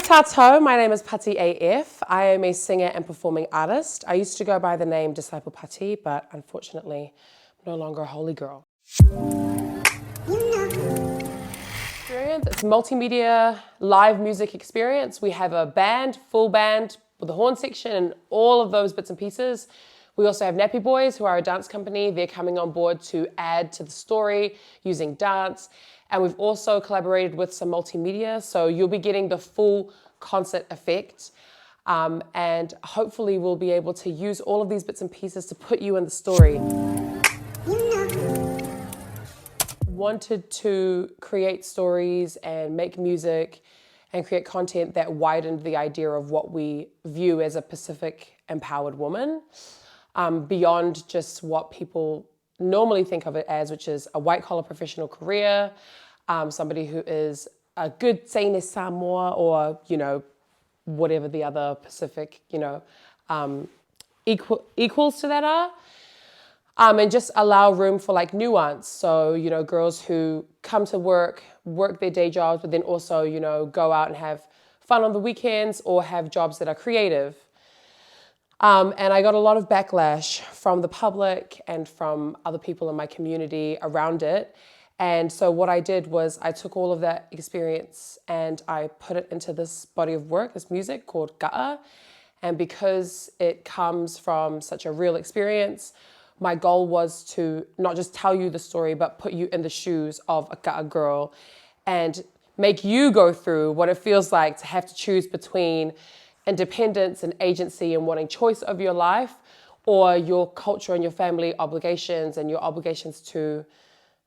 Tato, my name is Pati AF. I am a singer and performing artist. I used to go by the name Disciple Pati, but unfortunately, I'm no longer a holy girl. It's a multimedia live music experience. We have a band, full band, with a horn section and all of those bits and pieces. We also have Nappy Boys, who are a dance company. They're coming on board to add to the story using dance. And we've also collaborated with some multimedia, so you'll be getting the full concert effect. And hopefully we'll be able to use all of these bits and pieces to put you in the story. Wanted to create stories and make music and create content that widened the idea of what we view as a Pacific empowered woman, beyond just what people normally think of it as, which is a white-collar professional career, somebody who is a good Samoan Samoa, or, whatever the other Pacific, equals to that are. And just allow room for like nuance. So, girls who come to work their day jobs, but then also, go out and have fun on the weekends or have jobs that are creative. And I got a lot of backlash from the public and from other people in my community around it. And so what I did was I took all of that experience and I put it into this body of work, this music called Ka'a. And because it comes from such a real experience, my goal was to not just tell you the story, but put you in the shoes of a Ka'a girl and make you go through what it feels like to have to choose between independence and agency and wanting choice of your life, or your culture and your family obligations and your obligations to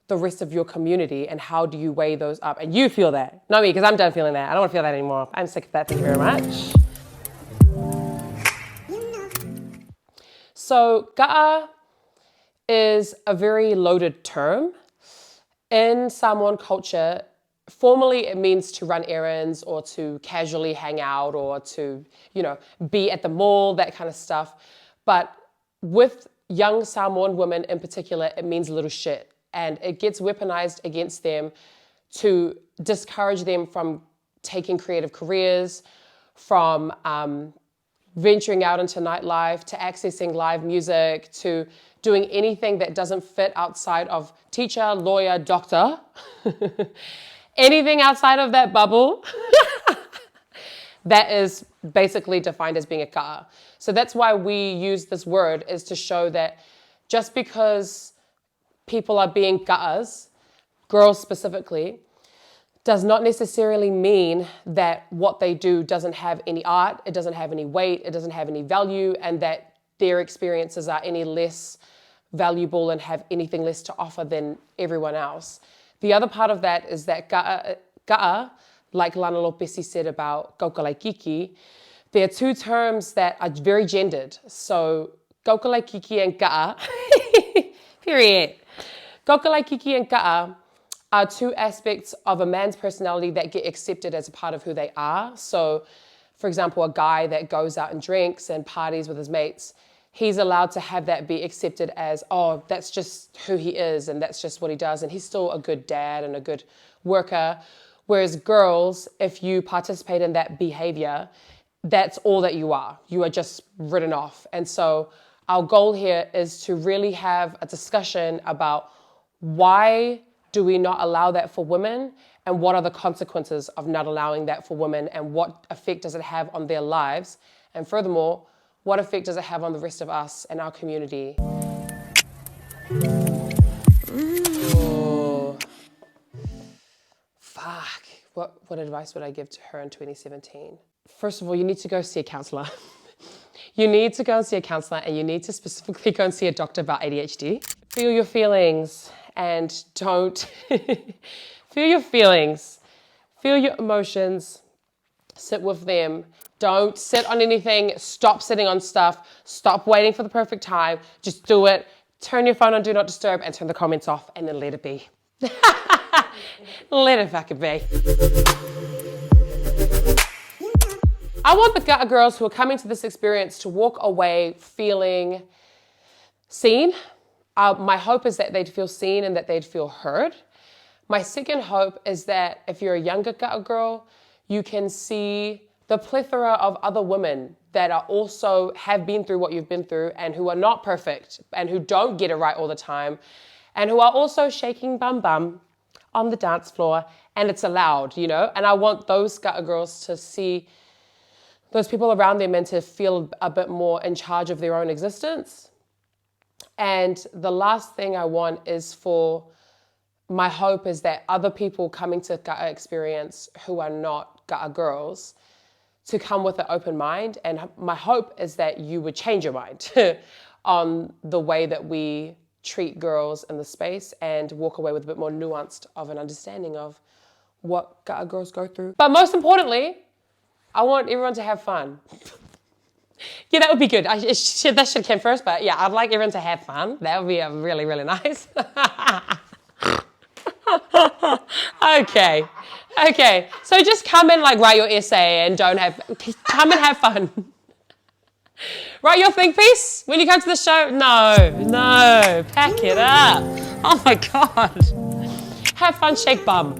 the rest of your community, and how do you weigh those up? And you feel that, not me, because I'm done feeling that. I don't want to feel that anymore. I'm sick of that, thank you very much. So Ka'a is a very loaded term. In Samoan culture, formally, it means to run errands or to casually hang out or to, be at the mall, that kind of stuff. But with young Samoan women in particular, it means little shit. And it gets weaponized against them to discourage them from taking creative careers, from venturing out into nightlife, to accessing live music, to doing anything that doesn't fit outside of teacher, lawyer, doctor. Anything outside of that bubble, that is basically defined as being a ka'a. So that's why we use this word, is to show that just because people are being ka'as, girls specifically, does not necessarily mean that what they do doesn't have any art, it doesn't have any weight, it doesn't have any value, and that their experiences are any less valuable and have anything less to offer than everyone else. The other part of that is that ka'a, like Lana Lopesi said about kaukalaikiki, there are two terms that are very gendered. So kaukalaikiki and ka'a, period. Kaukalaikiki and ka'a are two aspects of a man's personality that get accepted as a part of who they are. So, for example, a guy that goes out and drinks and parties with his mates, he's allowed to have that be accepted as, oh, that's just who he is and that's just what he does. And he's still a good dad and a good worker. Whereas girls, if you participate in that behavior, that's all that you are. You are just written off. And so our goal here is to really have a discussion about why do we not allow that for women, and what are the consequences of not allowing that for women, and what effect does it have on their lives? And furthermore, what effect does it have on the rest of us and our community? Oh, fuck. What advice would I give to her in 2017? First of all, you need to go see a counselor. You need to go and see a counselor, and you need to specifically go and see a doctor about ADHD. Feel your feelings and don't feel your feelings, feel your emotions, sit with them. Don't sit on anything, stop sitting on stuff, stop waiting for the perfect time, just do it. Turn your phone on Do Not Disturb and turn the comments off, and then let it be. Let it fucking be. I want the girls who are coming to this experience to walk away feeling seen. My hope is that they'd feel seen and that they'd feel heard. My second hope is that if you're a younger girl, you can see the plethora of other women that are also have been through what you've been through and who are not perfect and who don't get it right all the time and who are also shaking bum bum on the dance floor, and it's allowed, you know? And I want those gutter girls to see those people around them and to feel a bit more in charge of their own existence. And the last thing I want is for my hope is that other people coming to gutter experience who are not gutter girls to come with an open mind. And my hope is that you would change your mind on the way that we treat girls in the space and walk away with a bit more nuanced of an understanding of what gutter girls go through. But most importantly, I want everyone to have fun. Yeah, that would be good. That should come first, but yeah, I'd like everyone to have fun. That would be really, really nice. Okay. So just come and like write your essay and come and have fun. Write your think piece when you come to the show. No, pack it up. Oh my God. Have fun, shake bum.